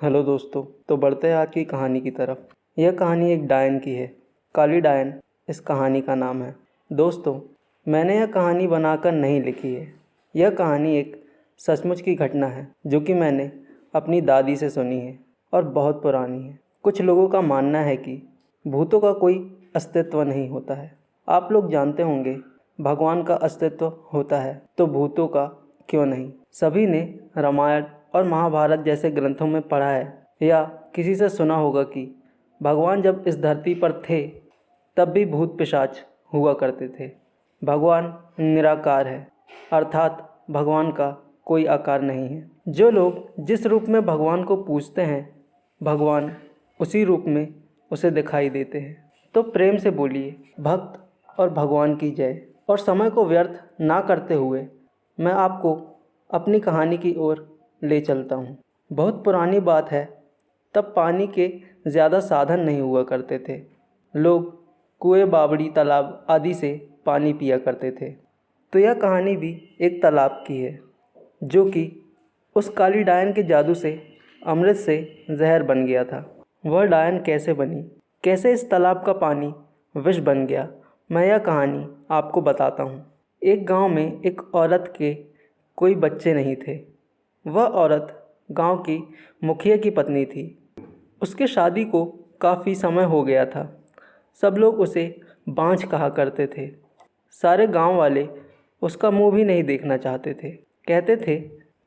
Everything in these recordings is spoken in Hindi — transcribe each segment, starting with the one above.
हेलो दोस्तों। तो बढ़ते हैं आज की कहानी की तरफ। यह कहानी एक डायन की है। काली डायन इस कहानी का नाम है। दोस्तों, मैंने यह कहानी बनाकर नहीं लिखी है। यह कहानी एक सचमुच की घटना है जो कि मैंने अपनी दादी से सुनी है और बहुत पुरानी है। कुछ लोगों का मानना है कि भूतों का कोई अस्तित्व नहीं होता है। आप लोग जानते होंगे भगवान का अस्तित्व होता है तो भूतों का क्यों नहीं। सभी ने रामायण और महाभारत जैसे ग्रंथों में पढ़ा है या किसी से सुना होगा कि भगवान जब इस धरती पर थे तब भी भूत पिशाच हुआ करते थे। भगवान निराकार है, अर्थात भगवान का कोई आकार नहीं है। जो लोग जिस रूप में भगवान को पूजते हैं, भगवान उसी रूप में उसे दिखाई देते हैं। तो प्रेम से बोलिए भक्त और भगवान की जय। और समय को व्यर्थ ना करते हुए मैं आपको अपनी कहानी की ओर ले चलता हूँ। बहुत पुरानी बात है, तब पानी के ज़्यादा साधन नहीं हुआ करते थे। लोग कुएं, बावड़ी, तालाब आदि से पानी पिया करते थे। तो यह कहानी भी एक तालाब की है जो कि उस काली डायन के जादू से अमृत से जहर बन गया था। वह डायन कैसे बनी, कैसे इस तालाब का पानी विष बन गया, मैं यह कहानी आपको बताता हूँ। एक गांव में एक औरत के कोई बच्चे नहीं थे। वह औरत गांव की मुखिया की पत्नी थी। उसके शादी को काफ़ी समय हो गया था। सब लोग उसे बांझ कहा करते थे। सारे गांव वाले उसका मुंह भी नहीं देखना चाहते थे। कहते थे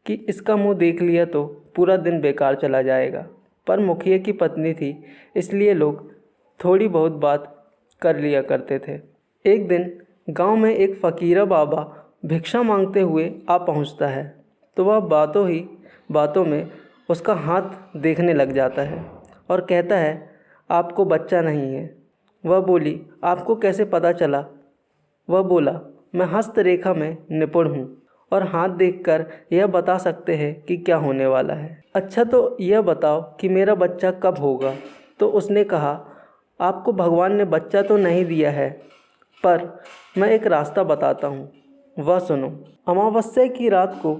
कि इसका मुंह देख लिया तो पूरा दिन बेकार चला जाएगा। पर मुखिया की पत्नी थी, इसलिए लोग थोड़ी बहुत बात कर लिया करते थे। एक दिन गांव में एक फ़कीरा बाबा भिक्षा मांगते हुए आ पहुंचता है तो वह बातों ही बातों में उसका हाथ देखने लग जाता है और कहता है, आपको बच्चा नहीं है। वह बोली, आपको कैसे पता चला? वह बोला, मैं हस्तरेखा में निपुण हूँ और हाथ देखकर यह बता सकते हैं कि क्या होने वाला है। अच्छा, तो यह बताओ कि मेरा बच्चा कब होगा? तो उसने कहा, आपको भगवान ने बच्चा तो नहीं दिया है, पर मैं एक रास्ता बताता हूँ, वह सुनो। अमावस्या की रात को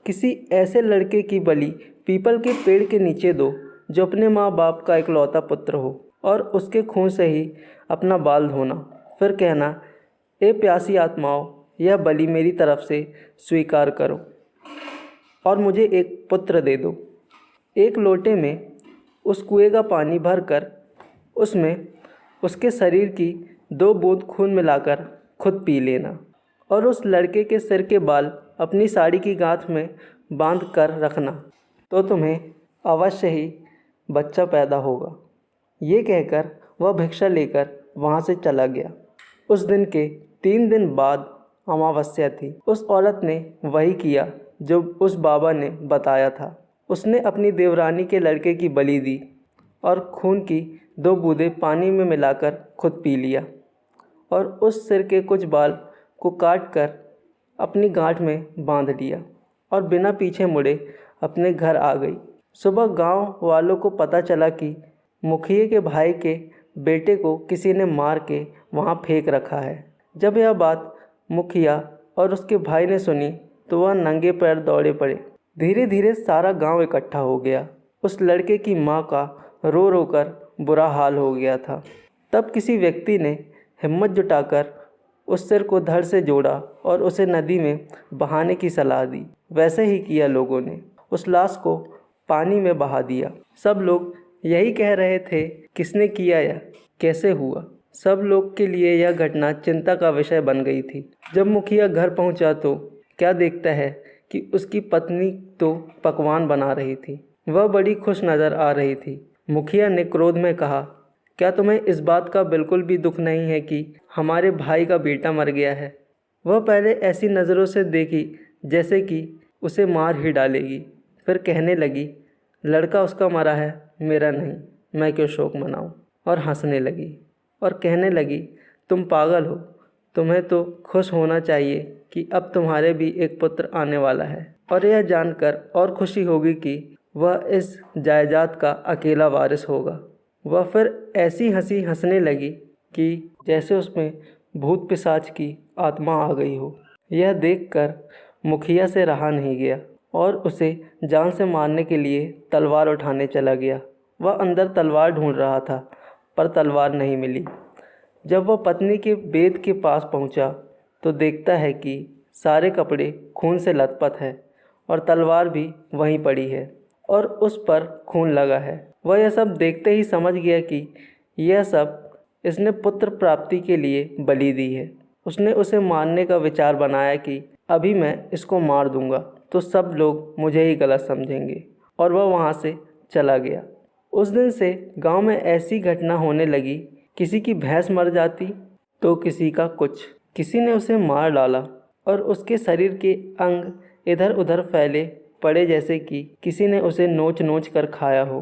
किसी ऐसे लड़के की बलि पीपल के पेड़ के नीचे दो जो अपने माँ बाप का इकलौता पुत्र हो, और उसके खून से ही अपना बाल धोना। फिर कहना, ए प्यासी आत्माओं, यह बलि मेरी तरफ से स्वीकार करो और मुझे एक पुत्र दे दो। एक लोटे में उस कुएं का पानी भरकर उसमें उसके शरीर की 2 बूंद खून मिलाकर खुद पी लेना और उस लड़के के सिर के बाल अपनी साड़ी की गांठ में बांध कर रखना, तो तुम्हें अवश्य ही बच्चा पैदा होगा। ये कहकर वह भिक्षा लेकर वहाँ से चला गया। उस दिन के 3 दिन बाद अमावस्या थी। उस औरत ने वही किया जो उस बाबा ने बताया था। उसने अपनी देवरानी के लड़के की बलि दी और खून की 2 बूंदें पानी में मिलाकर खुद पी लिया और उस सिर के कुछ बाल को काट कर अपनी गांठ में बांध लिया और बिना पीछे मुड़े अपने घर आ गई। सुबह गांव वालों को पता चला कि मुखिया के भाई के बेटे को किसी ने मार के वहां फेंक रखा है। जब यह बात मुखिया और उसके भाई ने सुनी तो वह नंगे पैर दौड़े पड़े। धीरे धीरे सारा गांव इकट्ठा हो गया। उस लड़के की माँ का रो रो कर बुरा हाल हो गया था। तब किसी व्यक्ति ने हिम्मत जुटाकर उस सिर को धड़ से जोड़ा और उसे नदी में बहाने की सलाह दी। वैसे ही किया लोगों ने। उस लाश को पानी में बहा दिया। सब लोग यही कह रहे थे, किसने किया या कैसे हुआ। सब लोग के लिए यह घटना चिंता का विषय बन गई थी। जब मुखिया घर पहुंचा तो क्या देखता है कि उसकी पत्नी तो पकवान बना रही थी। वह बड़ी खुश नज़र आ रही थी। मुखिया ने क्रोध में कहा, क्या तुम्हें इस बात का बिल्कुल भी दुख नहीं है कि हमारे भाई का बेटा मर गया है? वह पहले ऐसी नज़रों से देखी जैसे कि उसे मार ही डालेगी। फिर कहने लगी, लड़का उसका मरा है, मेरा नहीं, मैं क्यों शोक मनाऊं? और हंसने लगी और कहने लगी, तुम पागल हो, तुम्हें तो खुश होना चाहिए कि अब तुम्हारे भी एक पुत्र आने वाला है। और यह जानकर और खुशी होगी कि वह इस जायदाद का अकेला वारिस होगा। वह फिर ऐसी हंसी हंसने लगी कि जैसे उसमें भूत पिशाच की आत्मा आ गई हो। यह देखकर मुखिया से रहा नहीं गया और उसे जान से मारने के लिए तलवार उठाने चला गया। वह अंदर तलवार ढूंढ रहा था पर तलवार नहीं मिली। जब वह पत्नी के बेद के पास पहुंचा तो देखता है कि सारे कपड़े खून से लथपथ हैं और तलवार भी वहीं पड़ी है और उस पर खून लगा है। वह यह सब देखते ही समझ गया कि यह सब इसने पुत्र प्राप्ति के लिए बलि दी है। उसने उसे मारने का विचार बनाया कि अभी मैं इसको मार दूंगा तो सब लोग मुझे ही गलत समझेंगे, और वह वहाँ से चला गया। उस दिन से गांव में ऐसी घटना होने लगी, किसी की भैंस मर जाती तो किसी का कुछ। किसी ने उसे मार डाला और उसके शरीर के अंग इधर उधर फैले पड़े जैसे कि किसी ने उसे नोच नोच कर खाया हो।